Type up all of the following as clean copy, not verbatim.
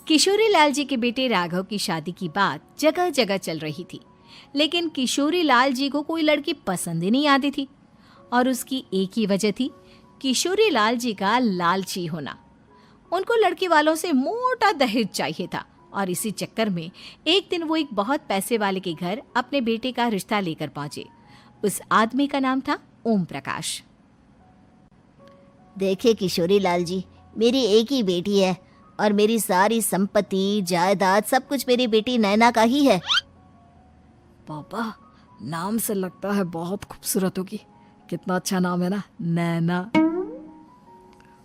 किशोरी लाल जी के बेटे राघव की शादी की बात जगह जगह चल रही थी, लेकिन किशोरी लाल जी को कोई लड़की पसंद ही नहीं आती थी। और उसकी एक ही वजह थी, किशोरी लाल जी का लालची होना। उनको लड़की वालों से मोटा दहेज चाहिए था और इसी चक्कर में एक दिन वो एक बहुत पैसे वाले के घर अपने बेटे का रिश्ता लेकर पहुंचे। उस आदमी का नाम था ओम प्रकाश। देखिए किशोरी लाल जी, मेरी एक ही बेटी है और मेरी सारी संपत्ति जायदाद सब कुछ मेरी बेटी नैना का ही है। पापा, नाम से लगता है बहुत खूबसूरत होगी। कितना अच्छा नाम है ना, नैना।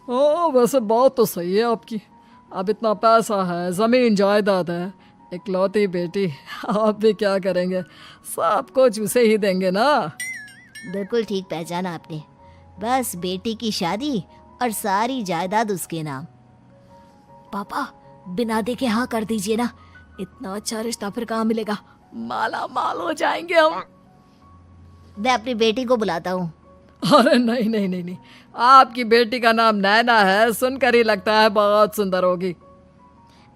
ओ, वैसे बात तो सही है आपकी। अब इतना पैसा है, जमीन जायदाद है, इकलौती बेटी, आप भी क्या करेंगे? सब कुछ उसे ही देंगे ना। बिल्कुल ठीक पहचाना आपने। बस बेटी की शादी और सारी जायदाद उसके नाम। पापा, बिना देखे हाँ कर दीजिए ना। इतना अच्छा रिश्ता फिर कहाँ मिलेगा? माला माल हो जाएंगे हम। मैं अपनी बेटी को बुलाता हूँ। अरे नहीं नहीं नहीं नहीं, आपकी बेटी का नाम नैना है, सुनकर ही लगता है बहुत सुंदर होगी।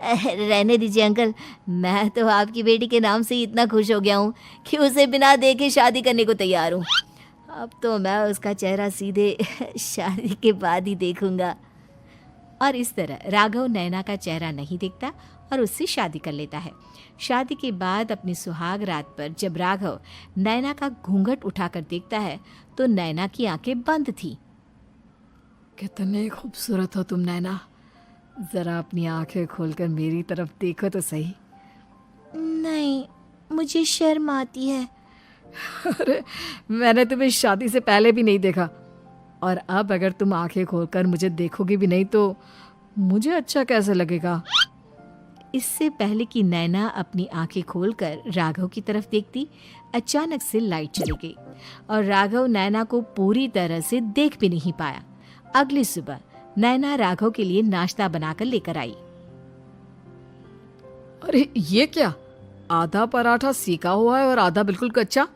रहने दीजिए अंकल, मैं तो आपकी बेटी के नाम से ही इतना खुश हो गया हूँ कि उसे बिना देखे शादी करने को तैयार हूँ। अब तो मैं उसका चेहरा सीधे शादी के बाद ही देखूंगा। और इस तरह राघव नैना का चेहरा नहीं देखता और उससे शादी कर लेता है। शादी के बाद अपनी सुहाग रात पर जब राघव नैना का घूंघट उठाकर देखता है तो नैना की आंखें बंद थी। कितने खूबसूरत हो तुम नैना, जरा अपनी आंखें खोलकर मेरी तरफ देखो तो सही। नहीं, मुझे शर्म आती है। अरे, मैंने तुम्हें शादी से पहले भी नहीं देखा, और अब अगर तुम आंखें खोलकर मुझे देखोगी भी नहीं तो मुझे अच्छा कैसे लगेगा? इससे पहले कि नैना अपनी आंखें खोलकर राघव की तरफ देखती, अचानक से लाइट चली गई और राघव नैना को पूरी तरह से देख भी नहीं पाया। अगली सुबह नैना राघव के लिए नाश्ता बनाकर लेकर आई। अरे ये क्या, आधा पराठा सेका हुआ है और आधा बिल्कुल कच्चा।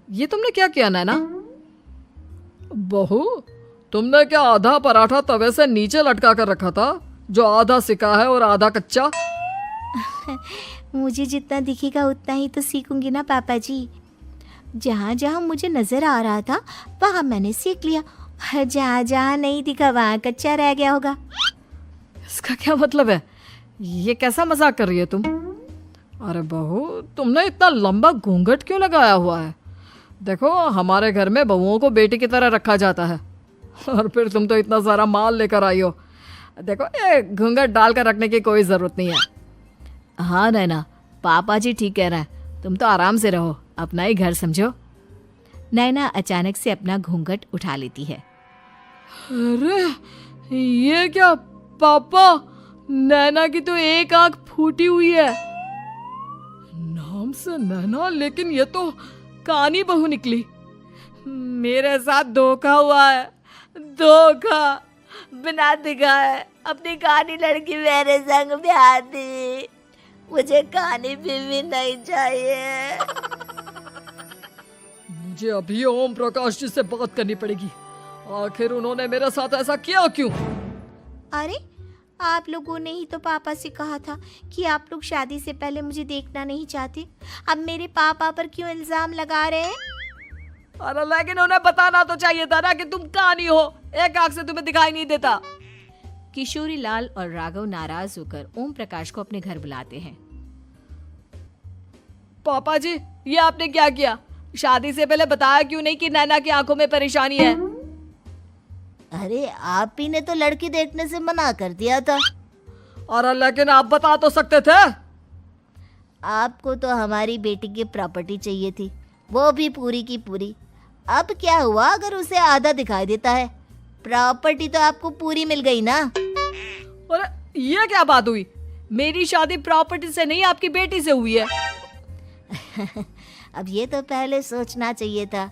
ये तुमने क्या किया नैना? बहू, तुमने क्या आधा पराठा तवे से नीचे लटका कर रखा था, जो आधा सिका है और आधा कच्चा? मुझे जितना दिखेगा उतना ही तो सीखूंगी ना पापा जी। जहाँ जहाँ मुझे नजर आ रहा था वहाँ मैंने सीख लिया, जहाँ जहाँ नहीं दिखा वहाँ कच्चा रह गया होगा। इसका क्या मतलब है? ये कैसा मजाक कर रही है तुम? अरे बहू, तुमने इतना लंबा घूंघट क्यों लगाया हुआ है? देखो, हमारे घर में बहुओं को बेटी की तरह रखा जाता है, और फिर तुम तो इतना सारा माल लेकर आई हो। देखो, ये घूंघट डालकर रखने की कोई ज़रूरत नहीं है। हाँ नैना, पापा जी ठीक कह रहे हैं, तुम तो आराम से रहो, अपना ही घर समझो। नैना अचानक से अपना घूंघट उठा लेती है। अरे ये क्या पापा, नैना की तो एक आंख फूटी हुई है। नाम से नैना, लेकिन ये तो कानी बहू निकली। मेरे साथ धोखा हुआ है, धोखा। बिना दिखाए अपनी कहानी लड़की मेरे संग ब्याह दी। मुझे कहानी भी नहीं चाहिए। मुझे अभी ओम प्रकाश जी से बात करनी पड़ेगी। आखिर उन्होंने मेरे साथ ऐसा किया क्यों? अरे, आप लोगों ने ही तो पापा से कहा था कि आप लोग शादी से पहले मुझे देखना नहीं चाहते। अब मेरे पापा पर क्यों इल्जाम लगा रहे हैं? अरे लेकिन उन्हें बताना तो चाहिए था ना कि तुम कहानी हो, एक आंख से तुम्हें दिखाई नहीं देता। किशोरी लाल और राघव नाराज होकर ओम प्रकाश को अपने घर बुलाते हैं। पापा जी, ये आपने क्या किया? शादी से पहले बताया क्यों नहीं कि नैना की आंखों में परेशानी है? अरे, आप ही ने तो लड़की देखने से मना कर दिया था। और लेकिन आप बता तो सकते थे। आपको तो हमारी बेटी की प्रॉपर्टी चाहिए थी, वो भी पूरी की पूरी। अब क्या हुआ अगर उसे आधा दिखाई देता है? प्रॉपर्टी तो आपको पूरी मिल गई ना। अरे ये क्या बात हुई? मेरी शादी प्रॉपर्टी से नहीं, आपकी बेटी से हुई है। अब ये तो पहले सोचना चाहिए था,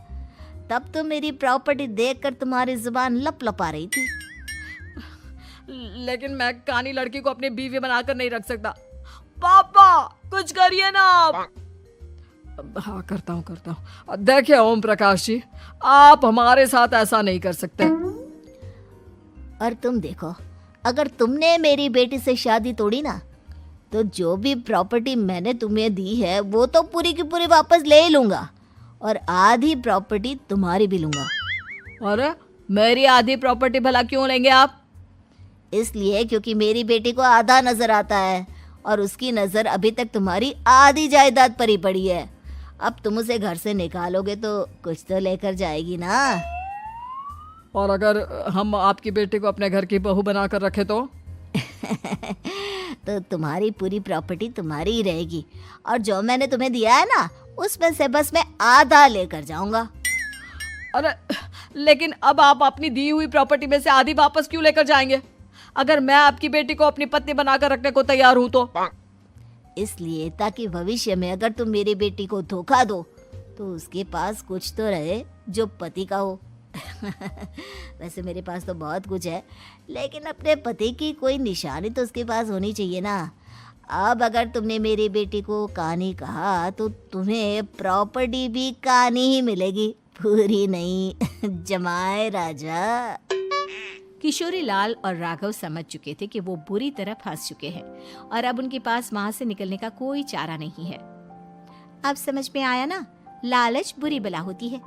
तब तो मेरी प्रॉपर्टी देखकर तुम्हारी जुबान लप लपा रही थी। लेकिन मैं कानी लड़की को अपनी बीवी बनाकर नहीं रख सकता। पापा, कुछ करिए ना आप। हाँ, करता हूँ। देखिए ओम प्रकाश जी, आप हमारे साथ ऐसा नहीं कर सकते। और तुम देखो, अगर तुमने मेरी बेटी से शादी तोड़ी ना तो जो भी प्रॉपर्टी मैंने तुम्हें दी है वो तो पूरी की पूरी वापस ले ही लूँगा और आधी प्रॉपर्टी तुम्हारी भी लूँगा। अरे मेरी आधी प्रॉपर्टी भला क्यों लेंगे आप? इसलिए क्योंकि मेरी बेटी को आधा नजर आता है और उसकी नज़र अभी तक तुम्हारी आधी जायदाद पर ही पड़ी है। अब तुम उसे घर से निकालोगे तो कुछ तो लेकर जाएगी ना। और अगर हम आपकी बेटी को अपने घर की बहू बना कर रखे तो? तो तुम्हारी पूरी प्रॉपर्टी तुम्हारी ही रहेगी और जो मैंने तुम्हें दिया है ना उसमें से बस मैं आधा लेकर जाऊंगा। अरे लेकिन अब आप अपनी दी हुई प्रॉपर्टी में से आधी वापस क्यों लेकर जाएंगे? अगर मैं आपकी बेटी को अपनी पत्नी बनाकर रखने को तैयार हूं तो? इसलिए ताकि भविष्य में अगर तुम मेरी बेटी को धोखा दो तो उसके पास कुछ तो रहे जो पति का हो। वैसे मेरे पास तो बहुत कुछ है लेकिन अपने पति की कोई निशानी तो उसके पास होनी चाहिए ना। अब अगर तुमने मेरी बेटी को कहानी कहा तो तुम्हें प्रॉपर्टी भी कहानी ही मिलेगी, पूरी नहीं। जमाए राजा। किशोरी लाल और राघव समझ चुके थे कि वो बुरी तरह फंस चुके हैं और अब उनके पास वहां से निकलने का कोई चारा नहीं है। अब समझ में आया ना, लालच बुरी बला होती है।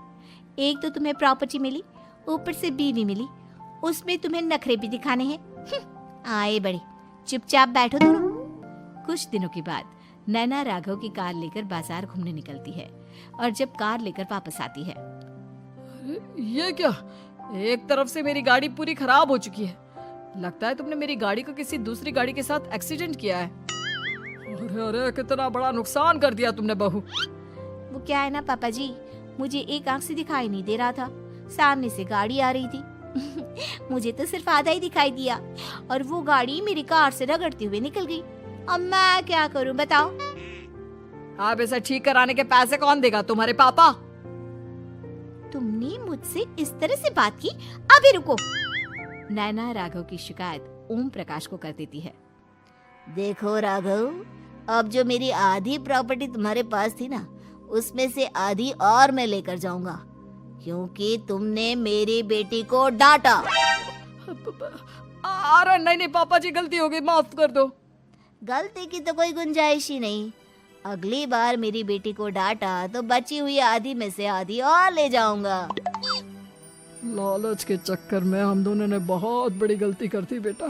एक तो तुम्हें प्रॉपर्टी मिली, ऊपर से बीवी मिली, उसमें तुम्हें नखरे भी दिखाने हैं। आए बड़े, चुपचाप बैठो दोनों। कुछ दिनों के बाद नैना राघव की कार लेकर बाजार घूमने निकलती है और जब कार लेकर वापस आती है, ये क्या? एक तरफ से मेरी गाड़ी पूरी खराब हो चुकी है। लगता है तुमने मेरी गाड़ी को किसी दूसरी गाड़ी के साथ एक्सीडेंट किया है। अरे अरे कितना बड़ा नुकसान कर दिया तुमने बहू। वो क्या है ना पापा जी, मुझे एक आंख से दिखाई नहीं दे रहा था, सामने से गाड़ी आ रही थी। मुझे तो सिर्फ आधा ही दिखाई दिया और वो गाड़ी मेरी कार से रगड़ते हुए निकल गई। अब मैं क्या करूं बताओ? आप इसे ठीक कराने के पैसे कौन देगा? तुम्हारे पापा। तुमने मुझसे इस तरह से बात की? अभी रुको। नैना राघव की शिकायत ओम प्रकाश को कर देती है। देखो राघव, अब जो मेरी आधी प्रॉपर्टी तुम्हारे पास थी ना उसमें से आधी और मैं लेकर जाऊंगा क्योंकि तुमने मेरी बेटी को डांटा। अरे नहीं नहीं पापा जी, गलती हो गई, माफ कर दो। गलती की तो कोई गुंजाइश ही नहीं। अगली बार मेरी बेटी को डांटा तो बची हुई आधी में से आधी और ले जाऊंगा। लालच के चक्कर में हम दोनों ने बहुत बड़ी गलती कर दी बेटा।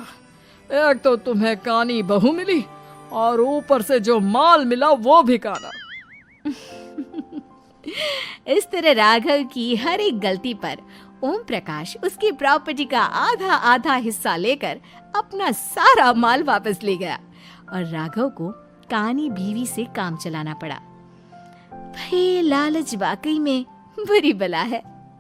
एक तो तुम्हें कानी बहू मिली और ऊपर से जो माल मिला वो भी काना। इस तरह राघव की हर एक गलती पर ओम प्रकाश उसकी प्रॉपर्टी का आधा आधा हिस्सा लेकर अपना सारा माल वापस ले गया और राघव को कानी बीवी से काम चलाना पड़ा। भाई लालच वाकई में बुरी बला है।